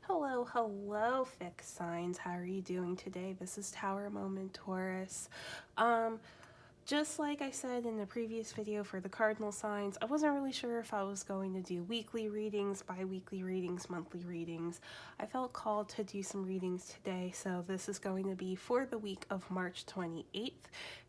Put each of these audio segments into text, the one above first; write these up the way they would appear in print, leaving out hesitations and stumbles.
Hello, hello, fixed signs. How are you doing today? This is Tower Moment Taurus. Um, just like I said in the previous video for the cardinal signs, I wasn't really sure if I was going to do weekly readings, bi-weekly readings, monthly readings. I felt called to do some readings today, so this is going to be for the week of March 28th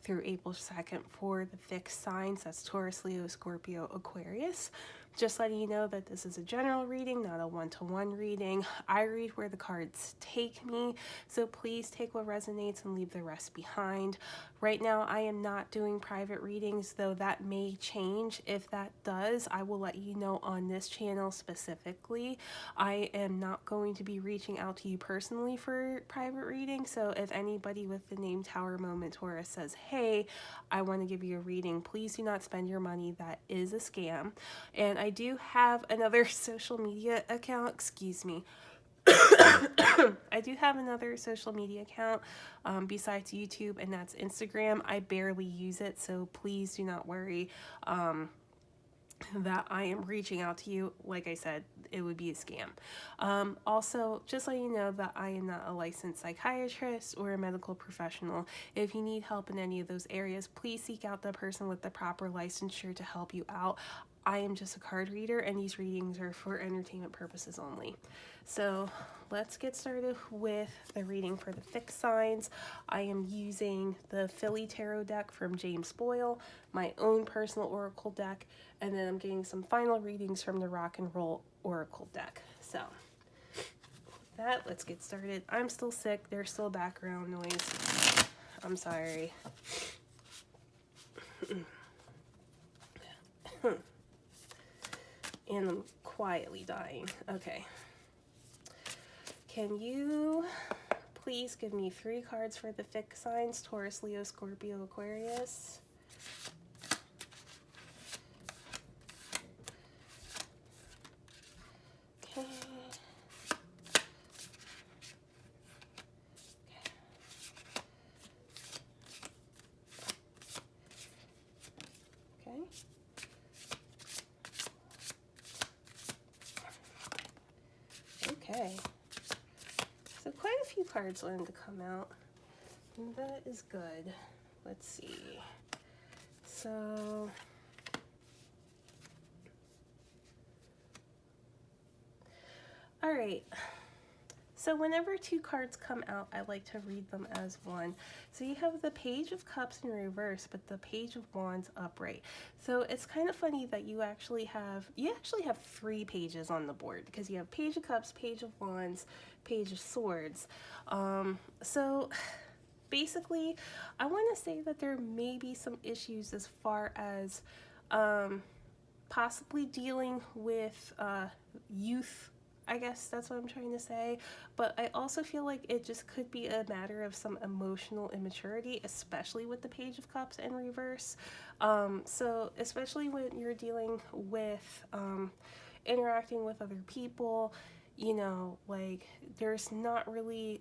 through April 2nd for the fixed signs. That's Taurus, Leo, Scorpio, Aquarius. Just letting you know that this is a general reading, not a one-to-one reading. I read where the cards take me, so please take what resonates and leave the rest behind. Right now, I am not doing private readings, though that may change. If that does, I will let you know on this channel specifically. I am not going to be reaching out to you personally for private reading, so if anybody with the name Tower Moment Taurus says, hey, I want to give you a reading, please do not spend your money. That is a scam. And I do have another social media account, excuse me. I do have another social media account besides YouTube, and that's Instagram. I barely use it, so please do not worry that I am reaching out to you. Like I said, it would be a scam. Also, just let you know that I am not a licensed psychiatrist or a medical professional. If you need help in any of those areas, please seek out the person with the proper licensure to help you out. I am just a card reader, and these readings are for entertainment purposes only. So let's get started with the reading for the fixed signs. I am using the Philly Tarot deck from James Boyle, my own personal oracle deck, and then I'm getting some final readings from the Rock and Roll Oracle deck. So with that, let's get started. I'm still sick. There's still background noise. I'm sorry. And I'm quietly dying. Okay. Can you please give me 3 cards for the fixed signs? Taurus, Leo, Scorpio, Aquarius. Okay. Okay. Okay. So quite a few cards wanted to come out. And that is good. Let's see. So all right. So whenever 2 cards come out, I like to read them as one. So you have the Page of Cups in reverse, but the Page of Wands upright. So it's kind of funny that you actually have 3 pages on the board, because you have Page of Cups, Page of Wands, Page of Swords. So basically, I want to say that there may be some issues as far as possibly dealing with youth. I guess that's what I'm trying to say. But I also feel like it just could be a matter of some emotional immaturity, especially with the Page of Cups in reverse. So especially when you're dealing with interacting with other people, you know, like there's not really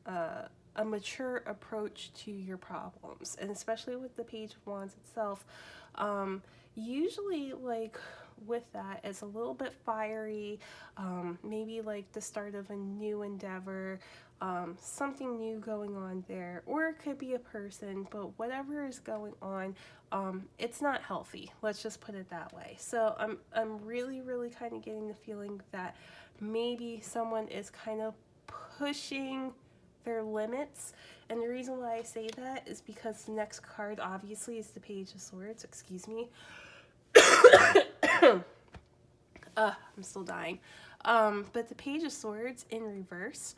a mature approach to your problems. And especially with the Page of Wands itself, usually like with that, it's a little bit fiery, maybe like the start of a new endeavor, something new going on there, or it could be a person, but whatever is going on, it's not healthy. Let's just put it that way. So I'm really kind of getting the feeling that maybe someone is kind of pushing their limits. And the reason why I say that is because the next card obviously is the Page of Swords. Excuse me. I'm still dying. But the Page of Swords in reverse,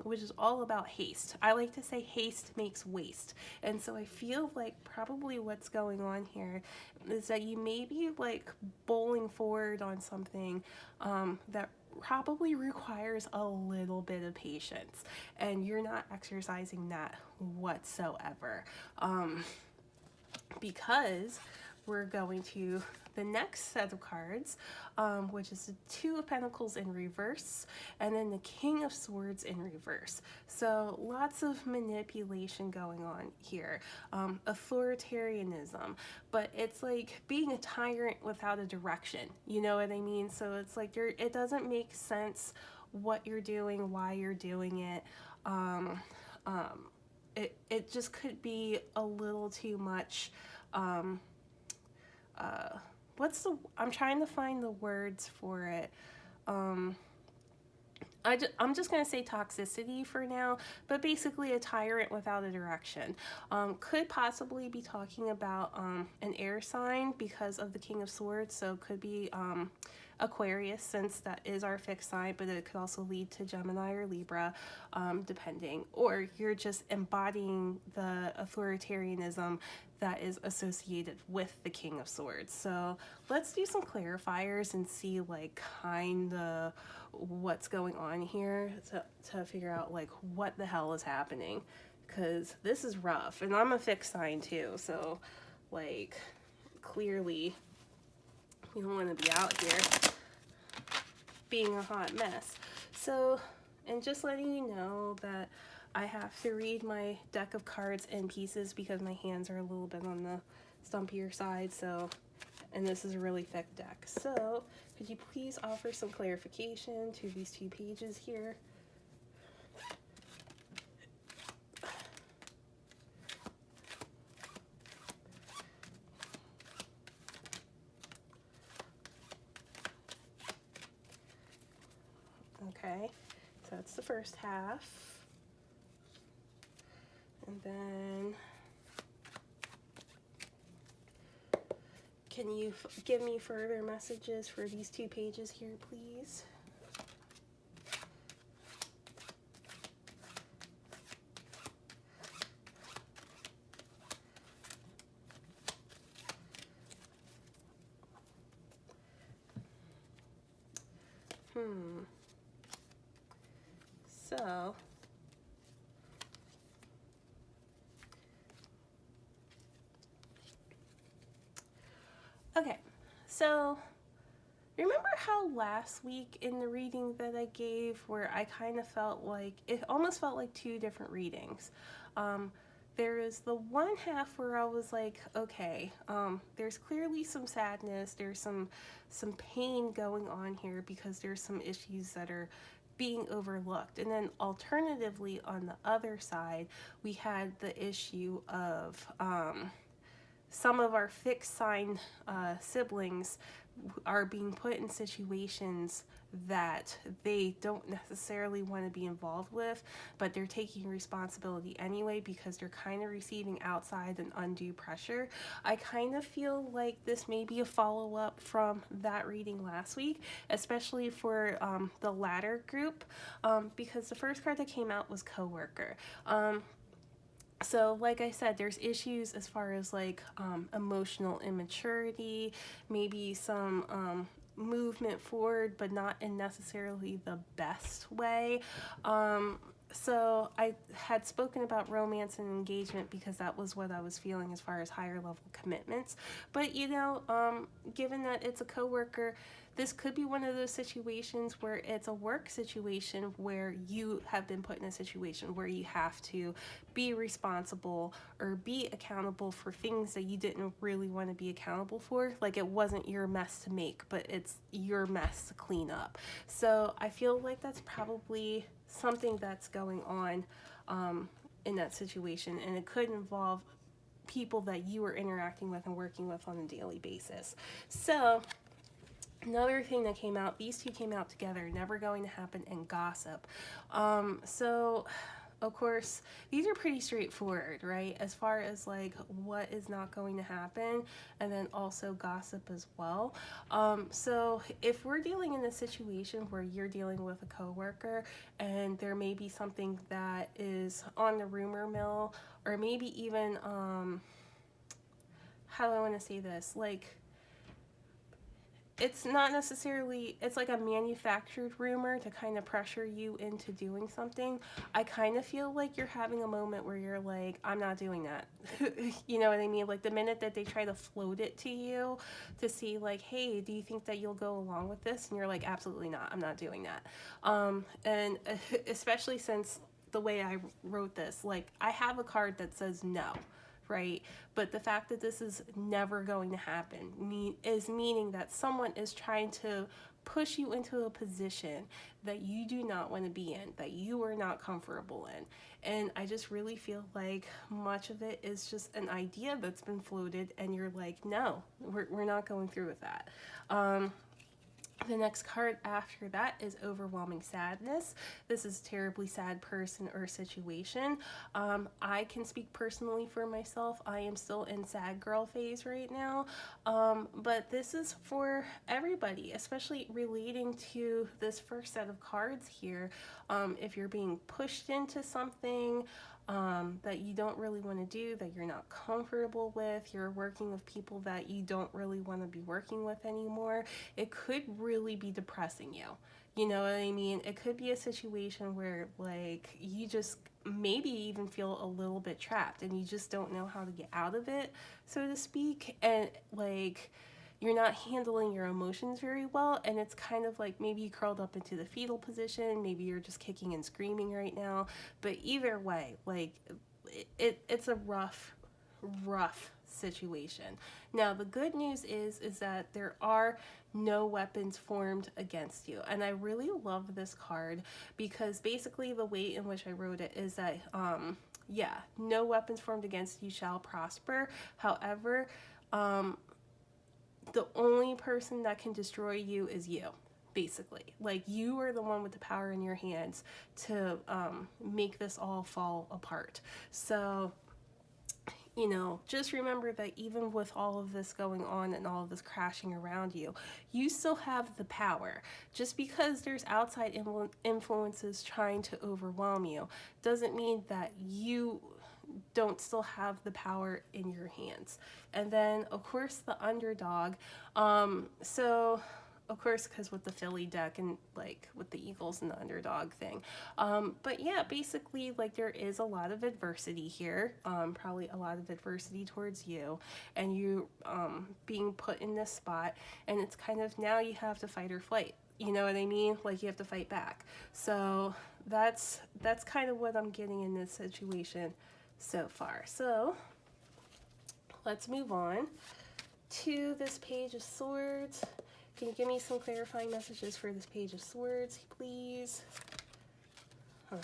which is all about haste. I like to say haste makes waste. And so I feel like probably what's going on here is that you may be like bowling forward on something that probably requires a little bit of patience, and you're not exercising that whatsoever, because we're going to the next set of cards, which is the Two of Pentacles in reverse, and then the King of Swords in reverse. So lots of manipulation going on here, authoritarianism, but it's like being a tyrant without a direction. You know what I mean? So it's like it doesn't make sense what you're doing, why you're doing it. It just could be a little too much. I'm trying to find the words for it. I'm just going to say toxicity for now, but basically a tyrant without a direction. Could possibly be talking about an air sign because of the King of Swords, so could be Aquarius, since that is our fixed sign, but it could also lead to Gemini or Libra, depending. Or you're just embodying the authoritarianism that is associated with the King of Swords. So let's do some clarifiers and see like kind of what's going on here to figure out like what the hell is happening, because this is rough, and I'm a fixed sign too, so like clearly you don't want to be out here being a hot mess. So, and just letting you know that I have to read my deck of cards in pieces because my hands are a little bit on the stumpier side, so, and this is a really thick deck. So could you please offer some clarification to these 2 pages here? Okay, so that's the first half. And then can you give me further messages for these 2 pages here, please? So okay, so remember how last week in the reading that I gave where I kind of felt like, it almost felt like 2 different readings. There is the one half where I was like, okay, there's clearly some sadness, there's some pain going on here because there's some issues that are being overlooked. And then alternatively, on the other side, we had the issue of some of our fixed sign siblings are being put in situations that they don't necessarily want to be involved with, but they're taking responsibility anyway because they're kind of receiving outside and undue pressure. I kind of feel like this may be a follow-up from that reading last week, especially for the latter group, because the first card that came out was coworker. So like I said, there's issues as far as like emotional immaturity, maybe some movement forward, but not in necessarily the best way. So I had spoken about romance and engagement because that was what I was feeling as far as higher level commitments. But you know, given that it's a coworker, this could be one of those situations where it's a work situation where you have been put in a situation where you have to be responsible or be accountable for things that you didn't really want to be accountable for. Like it wasn't your mess to make, but it's your mess to clean up. So I feel like that's probably something that's going on in that situation, and it could involve people that you are interacting with and working with on a daily basis. So another thing that came out, these 2 came out together, never going to happen, and gossip. So of course, these are pretty straightforward, right? As far as like what is not going to happen, and then also gossip as well. So if we're dealing in a situation where you're dealing with a coworker and there may be something that is on the rumor mill, or maybe even, how do I want to say this? Like, it's not necessarily, it's like a manufactured rumor to kind of pressure you into doing something. I kind of feel like you're having a moment where you're like, I'm not doing that. You know what I mean? Like the minute that they try to float it to you to see like, hey, do you think that you'll go along with this? And you're like, absolutely not. I'm not doing that. And especially since the way I wrote this, like I have a card that says no, right? But the fact that this is never going to happen is meaning that someone is trying to push you into a position that you do not want to be in, that you are not comfortable in. And I just really feel like much of it is just an idea that's been floated, and you're like, no, we're not going through with that. The next card after that is Overwhelming Sadness. This is a terribly sad person or situation. I can speak personally for myself. I am still in sad girl phase right now. But this is for everybody, especially relating to this first set of cards here. If you're being pushed into something, that you don't really want to do, that you're not comfortable with, you're working with people that you don't really want to be working with anymore, it could really be depressing you. You know what I mean? It could be a situation where, like, you just maybe even feel a little bit trapped and you just don't know how to get out of it, so to speak. And, like, you're not handling your emotions very well, and it's kind of like maybe you curled up into the fetal position, maybe you're just kicking and screaming right now, but either way, like it's a rough situation. Now the good news is that there are no weapons formed against you, and I really love this card because basically the way in which I wrote it is that yeah, no weapons formed against you shall prosper. However, the only person that can destroy you is you, basically. Like, you are the one with the power in your hands to make this all fall apart. So, you know, just remember that even with all of this going on and all of this crashing around you, you still have the power. Just because there's outside influences trying to overwhelm you doesn't mean that you don't still have the power in your hands. And then, of course, the underdog. So, of course, because with the Philly deck and like with the Eagles and the underdog thing. But yeah, basically, like there is a lot of adversity here. Probably a lot of adversity towards you, and you being put in this spot. And it's kind of now you have to fight or flight. You know what I mean? Like you have to fight back. So that's kind of what I'm getting in this situation so far. So let's move on to this Page of Swords. Can you give me some clarifying messages for this Page of Swords, please? All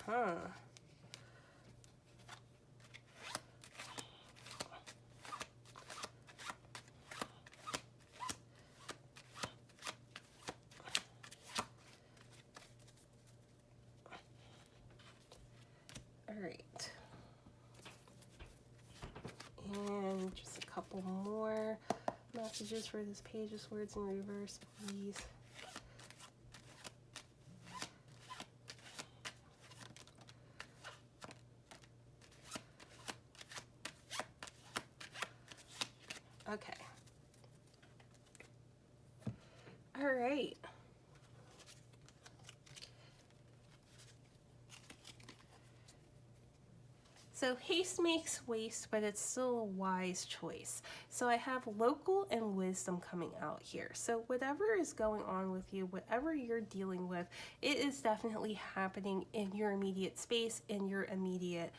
right. And just a couple more messages for this Page of Swords in reverse, please. Okay. All right. So haste makes waste, but it's still a wise choice. So I have local and wisdom coming out here. So whatever is going on with you, whatever you're dealing with, it is definitely happening in your immediate space, in your immediate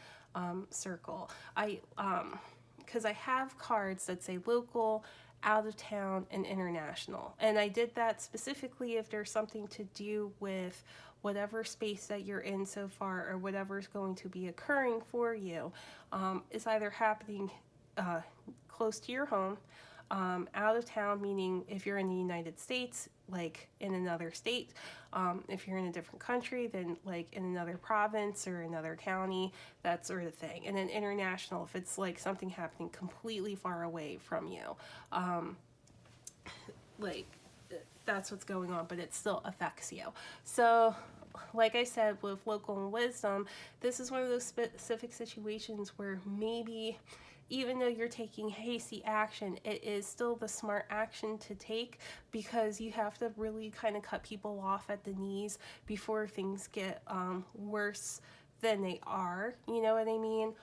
circle. Because I have cards that say local, out of town, and international. And I did that specifically if there's something to do with whatever space that you're in so far, or whatever's going to be occurring for you, is either happening close to your home, out of town, meaning if you're in the United States, like in another state, if you're in a different country, then like in another province or another county, that sort of thing. And then international, if it's like something happening completely far away from you, like that's what's going on, but it still affects you. So like I said, with local and wisdom, this is one of those specific situations where maybe even though you're taking hasty action, it is still the smart action to take, because you have to really kind of cut people off at the knees before things get worse than they are. You know what I mean?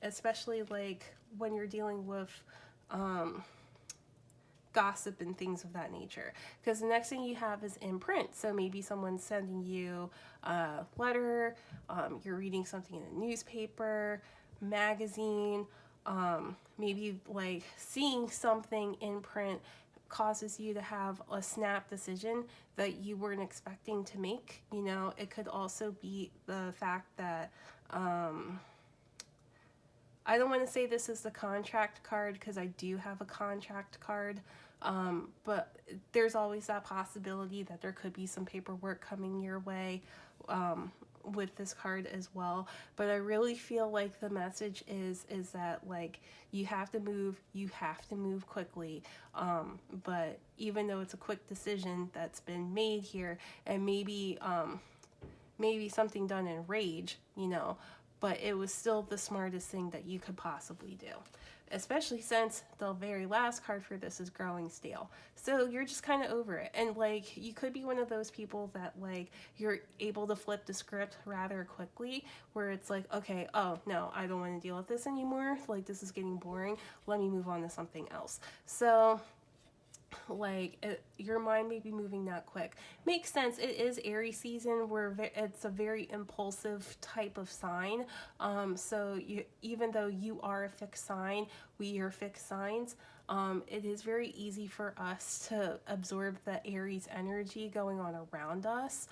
Especially like when you're dealing with gossip and things of that nature, because the next thing you have is imprint. So maybe someone's sending you a letter, you're reading something in a newspaper, magazine, maybe like seeing something in print causes you to have a snap decision that you weren't expecting to make. You know, it could also be the fact that I don't want to say this is the contract card, because I do have a contract card, but there's always that possibility that there could be some paperwork coming your way with this card as well. But I really feel like the message is that, like, you have to move quickly. But even though it's a quick decision that's been made here, and maybe something done in rage, you know, but it was still the smartest thing that you could possibly do. Especially since the very last card for this is growing stale. So you're just kind of over it. And like, you could be one of those people that like, you're able to flip the script rather quickly, where it's like, okay, oh no, I don't want to deal with this anymore. Like, this is getting boring. Let me move on to something else. So like, your mind may be moving that quick. Makes sense. It is Aries season, where it's a very impulsive type of sign. So even though you are a fixed sign, we are fixed signs. It is very easy for us to absorb the Aries energy going on around us,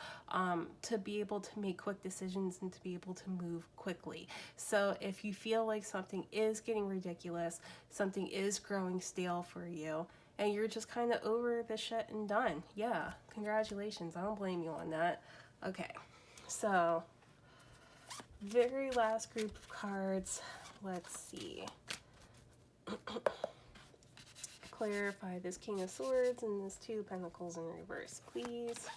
to be able to make quick decisions and to be able to move quickly. So if you feel like something is getting ridiculous, something is growing stale for you, and you're just kind of over the shit and done, yeah, congratulations. I don't blame you on that. Okay, so very last group of cards. Let's see. Clarify this King of Swords and this Two of Pentacles in reverse, please.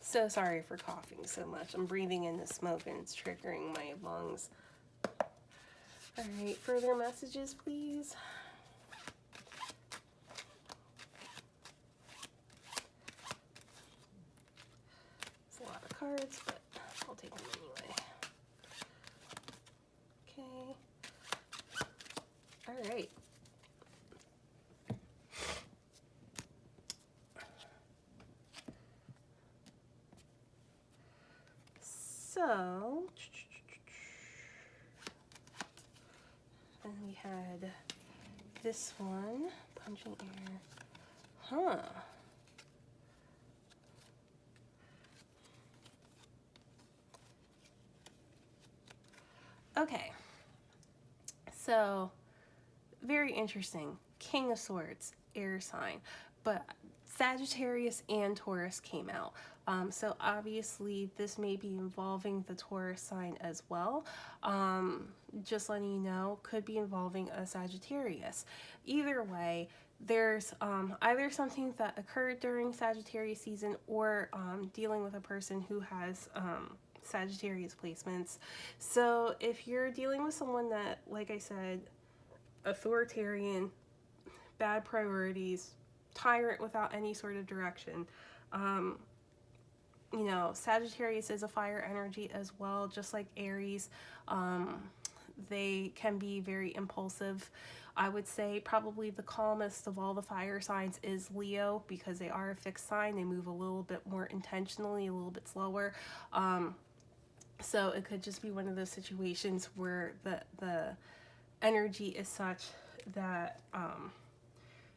So sorry for coughing so much. I'm breathing in the smoke and it's triggering my lungs. All right, further messages, please. It's a lot of cards, but I'll take them anyway. Okay. All right. So, and we had this one, punching air. Huh. Okay. So, very interesting. King of Swords, air sign. But Sagittarius and Taurus came out. So obviously this may be involving the Taurus sign as well. Just letting you know, could be involving a Sagittarius. Either way, there's either something that occurred during Sagittarius season, or dealing with a person who has Sagittarius placements. So if you're dealing with someone that, like I said, authoritarian, bad priorities, tyrant without any sort of direction, you know, Sagittarius is a fire energy as well, just like Aries. They can be very impulsive. I would say probably the calmest of all the fire signs is Leo, because they are a fixed sign. They move a little bit more intentionally, a little bit slower. So it could just be one of those situations where the energy is such that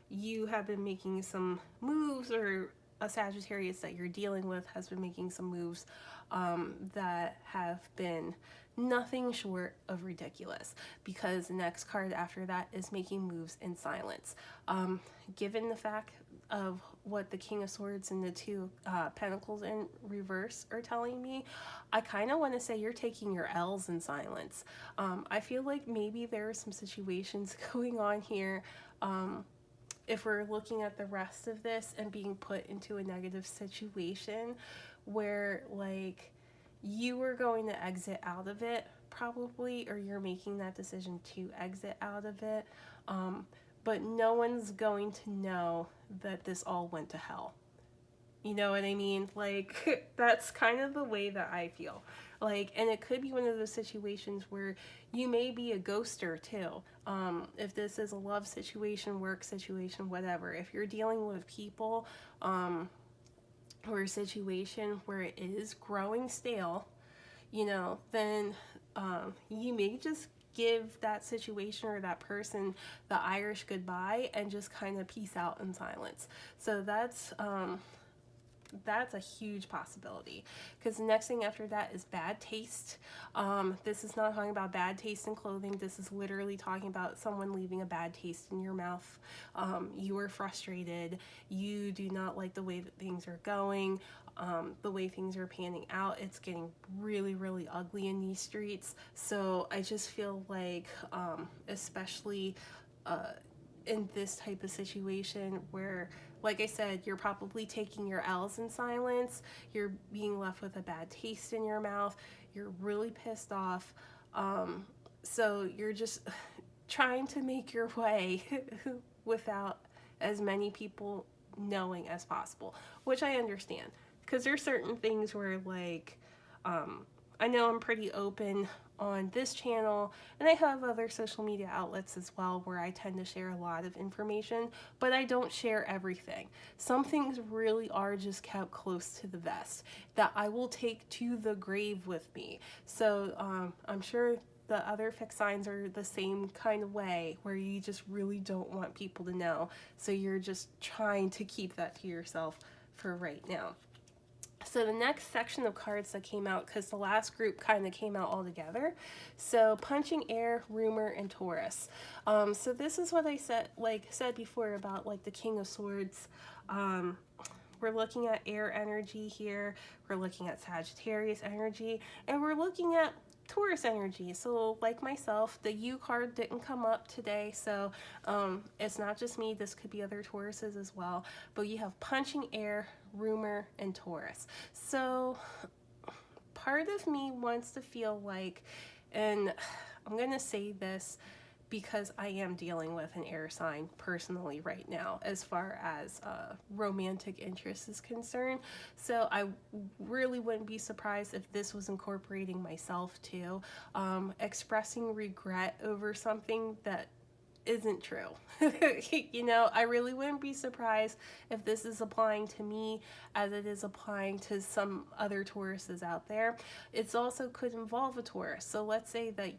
you have been making some moves or a Sagittarius that you're dealing with has been making some moves that have been nothing short of ridiculous, because the next card after that is making moves in silence. Given the fact of what the King of Swords and the Two Pentacles in reverse are telling me, I kind of want to say you're taking your L's in silence. I feel like maybe there are some situations going on here, if we're looking at the rest of this and being put into a negative situation where like you were going to exit out of it probably, or you're making that decision to exit out of it, but no one's going to know that this all went to hell. You know what I mean? Like, that's kind of the way that I feel. Like, and it could be one of those situations where you may be a ghoster too. If this is a love situation, work situation, whatever. If you're dealing with people, or a situation where it is growing stale, you know, then you may just give that situation or that person the Irish goodbye and just kind of peace out in silence. So that's a huge possibility, because the next thing after that is bad taste. This is not talking about bad taste in clothing. This is literally talking about someone leaving a bad taste in your mouth. You are frustrated. You do not like the way that things are going, the way things are panning out. It's getting really, really ugly in these streets. So I just feel like, especially in this type of situation where, like I said, you're probably taking your L's in silence, you're being left with a bad taste in your mouth, you're really pissed off, so you're just trying to make your way without as many people knowing as possible, which I understand, because there's certain things where, like, I know I'm pretty open on this channel, and I have other social media outlets as well where I tend to share a lot of information, but I don't share everything. Some things really are just kept close to the vest that I will take to the grave with me. So I'm sure the other fixed signs are the same kind of way, where you just really don't want people to know, so you're just trying to keep that to yourself for right now. So the next section of cards that came out, because the last group kind of came out all together. So Punching Air, Rumor, and Taurus. So this is what I said before about like the King of Swords. We're looking at air energy here. We're looking at Sagittarius energy, and we're looking at Taurus energy. So like myself, the U card didn't come up today, so it's not just me. This could be other Tauruses as well. But you have Punching Air, Rumor, and Taurus. So part of me wants to feel like, and I'm gonna say this because I am dealing with an air sign personally right now as far as romantic interest is concerned. So I really wouldn't be surprised if this was incorporating myself too. Expressing regret over something that isn't true. You know, I really wouldn't be surprised if this is applying to me as it is applying to some other Tauruses out there. It's also could involve a Taurus. So let's say that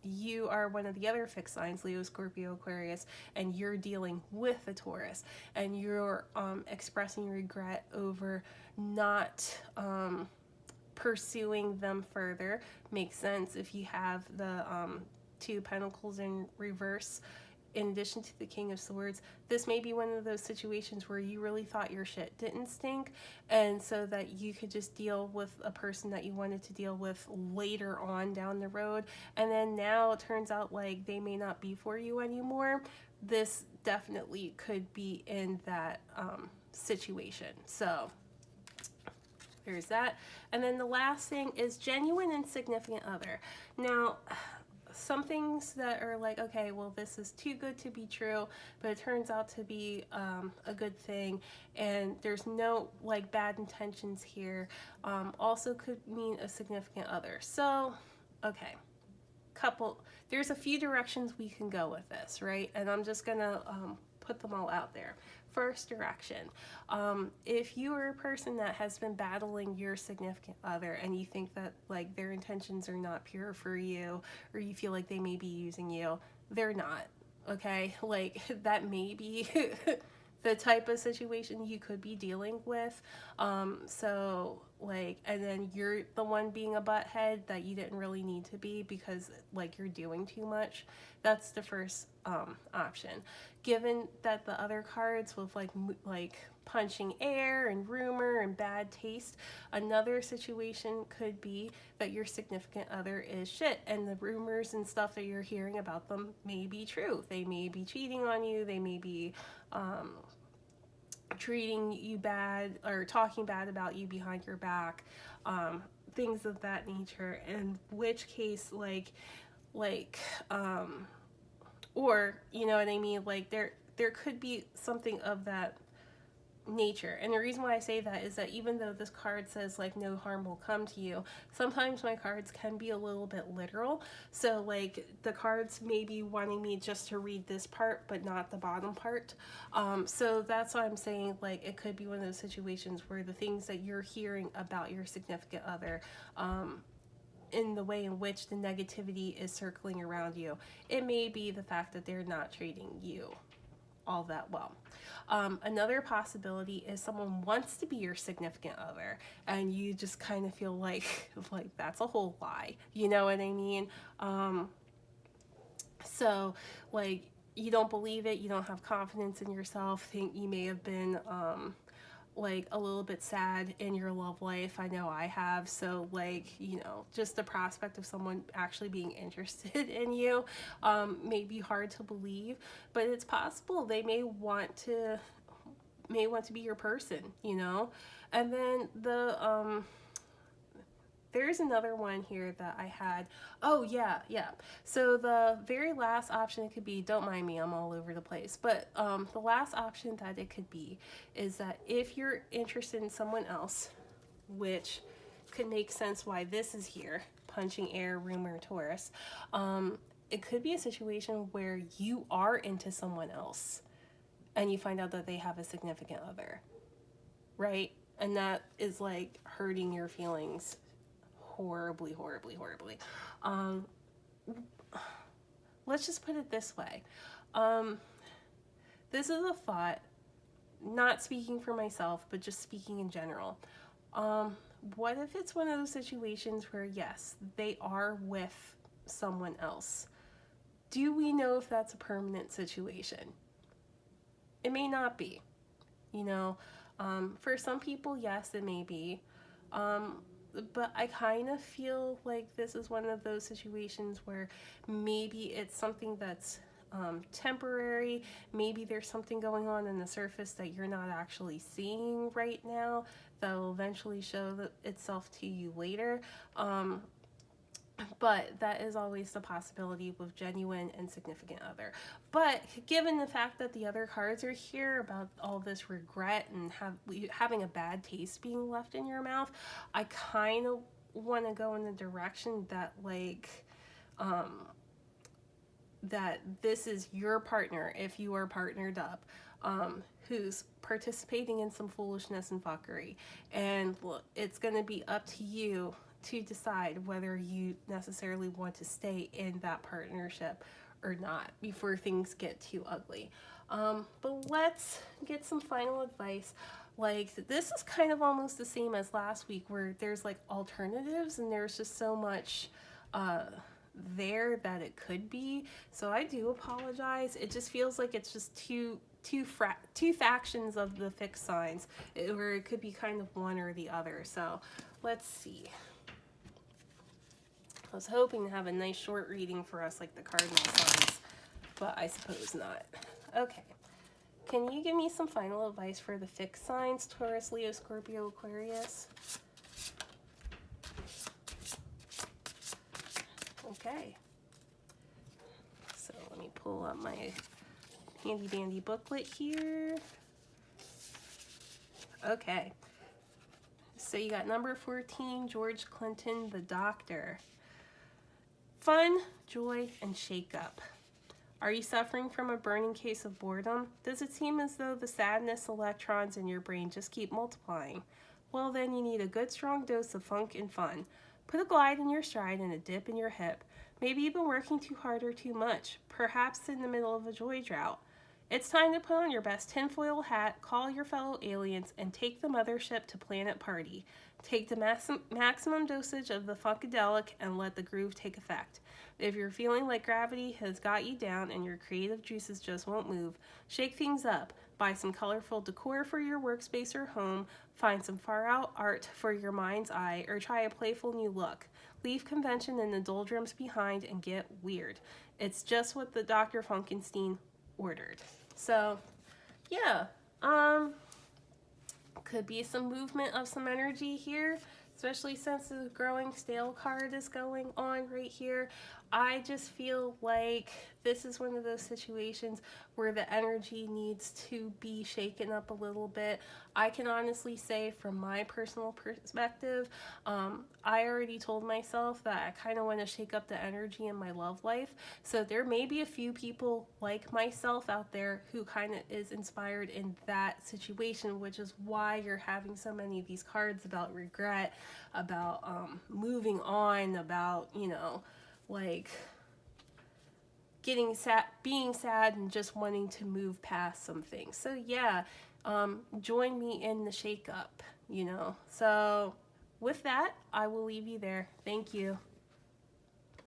you are one of the other fixed signs, Leo, Scorpio, Aquarius, and you're dealing with a Taurus, and you're expressing regret over not pursuing them further. Makes sense if you have the Two Pentacles in reverse in addition to the King of Swords. This may be one of those situations where you really thought your shit didn't stink, and so that you could just deal with a person that you wanted to deal with later on down the road, and then now it turns out like they may not be for you anymore. This definitely could be in that situation. So there's that. And then the last thing is genuine and significant other. Now, some things that are like, okay, well, this is too good to be true, but it turns out to be a good thing, and there's no like bad intentions here, also could mean a significant other. So, okay, there's a few directions we can go with this, right? And I'm just gonna put them all out there. First direction, if you are a person that has been battling your significant other and you think that like their intentions are not pure for you, or you feel like they may be using you, they're not, okay? Like that may be the type of situation you could be dealing with. So like, and then you're the one being a butthead that you didn't really need to be because like you're doing too much. That's the first option. Given that the other cards with like punching air and rumor and bad taste, another situation could be that your significant other is shit, and the rumors and stuff that you're hearing about them may be true. They may be cheating on you, they may be treating you bad or talking bad about you behind your back, things of that nature. In which case, or you know what I mean, like there could be something of that nature. And the reason why I say that is that even though this card says like no harm will come to you, sometimes my cards can be a little bit literal. So like the cards may be wanting me just to read this part but not the bottom part. So that's why I'm saying like it could be one of those situations where the things that you're hearing about your significant other, in the way in which the negativity is circling around you, it may be the fact that they're not treating you all that well. Another possibility is someone wants to be your significant other and you just kind of feel like that's a whole lie, you know what I mean? So like you don't believe it, you don't have confidence in yourself, think you may have been like a little bit sad in your love life. I know I have. So like, you know, just the prospect of someone actually being interested in you may be hard to believe, but it's possible they may want to be your person, you know. And then there's another one here that I had. Oh, yeah. So the very last option it could be, don't mind me, I'm all over the place. But the last option that it could be is that if you're interested in someone else, which could make sense why this is here, punching air, rumor, Taurus, it could be a situation where you are into someone else and you find out that they have a significant other, right? And that is like hurting your feelings horribly. Let's just put it this way. This is a thought, not speaking for myself, but just speaking in general. What if it's one of those situations where, yes, they are with someone else? Do we know if that's a permanent situation? It may not be. You know, for some people, yes, it may be. But I kind of feel like this is one of those situations where maybe it's something that's temporary. Maybe there's something going on in the surface that you're not actually seeing right now that will eventually show itself to you later. But that is always the possibility with genuine and significant other. But given the fact that the other cards are here about all this regret and having a bad taste being left in your mouth, I kind of want to go in the direction that like that this is your partner, if you are partnered up, who's participating in some foolishness and fuckery. And look, it's going to be up to you to decide whether you necessarily want to stay in that partnership or not before things get too ugly. But let's get some final advice. Like, this is kind of almost the same as last week, where there's like alternatives and there's just so much there that it could be. So I do apologize. It just feels like it's just two factions of the fixed signs, where it could be kind of one or the other. So let's see. I was hoping to have a nice short reading for us like the cardinal signs, but I suppose not. Okay. Can you give me some final advice for the fixed signs, Taurus, Leo, Scorpio, Aquarius? Okay. So let me pull up my handy dandy booklet here. Okay. So you got number 14, George Clinton, the Doctor. Fun, joy, and shake-up. Are you suffering from a burning case of boredom? Does it seem as though the sadness electrons in your brain just keep multiplying? Well, then you need a good strong dose of funk and fun. Put a glide in your stride and a dip in your hip. Maybe you've been working too hard or too much, perhaps in the middle of a joy drought. It's time to put on your best tinfoil hat, call your fellow aliens, and take the mothership to Planet Party. Take the maximum dosage of the Funkadelic and let the groove take effect. If you're feeling like gravity has got you down and your creative juices just won't move, shake things up. Buy some colorful decor for your workspace or home, find some far out art for your mind's eye, or try a playful new look. Leave convention and the doldrums behind and get weird. It's just what the Dr. Funkenstein ordered. So, yeah, could be some movement of some energy here, especially since the growing stale card is going on right here. I just feel like this is one of those situations where the energy needs to be shaken up a little bit. I can honestly say from my personal perspective, I already told myself that I kind of want to shake up the energy in my love life. So there may be a few people like myself out there who kind of is inspired in that situation, which is why you're having so many of these cards about regret, about moving on, about, you know, like getting sad, being sad, and just wanting to move past some things. So yeah, join me in the shake up, you know. So with that, I will leave you there. Thank you.